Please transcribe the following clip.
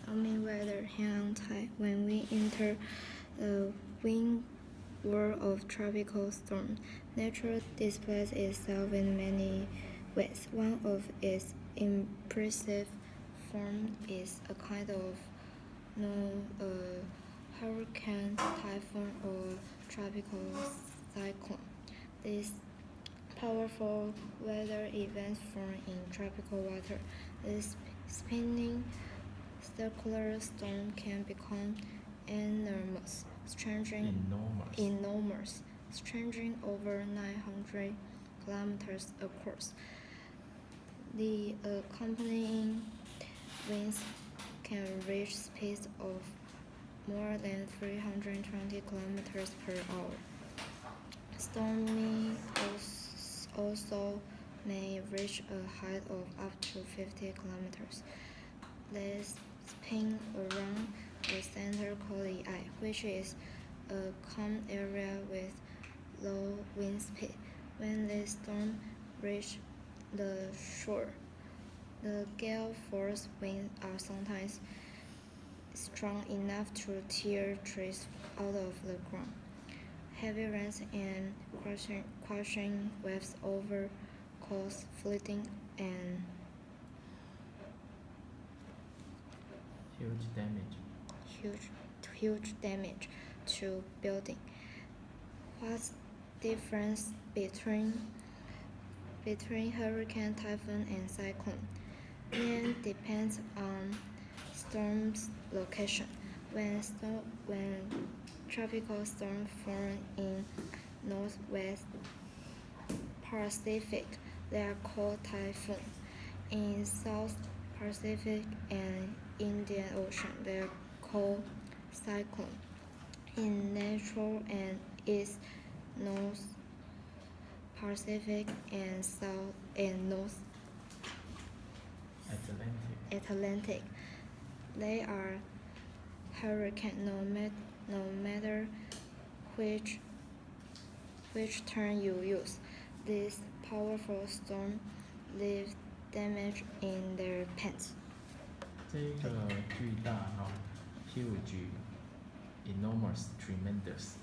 stormy weather hang tight when we enter the wind world of tropical storms. Nature displays itself in many ways. One of its impressive forms is a kind of hurricane, typhoon, or tropical cyclone. These powerful weather events form in tropical water. This spinning circular storm can become enormous, stretching over 900 kilometers across. The accompanying winds can reach speeds of more than 320 kilometers per hour. Stormy also may reach a height of up to 50 kilometers. They spin around the center called the eye, which is a calm area with low wind speed. When the storm reaches the shore, the gale force winds are sometimes strong enough to tear trees out of the ground. Heavy rains and crushing waves over cause flooding and huge damage to buildings. What's difference between hurricane, typhoon, and cyclone? It depends on storm's location. When tropical storms form in northwest Pacific, they are called typhoon. In South Pacific and Indian Ocean, they are called cyclone. In Central and East North Pacific and South and North Atlantic, they are hurricane. No matter which term you use, these powerful storms leave damage in their paths. 这个巨大huge, enormous, tremendous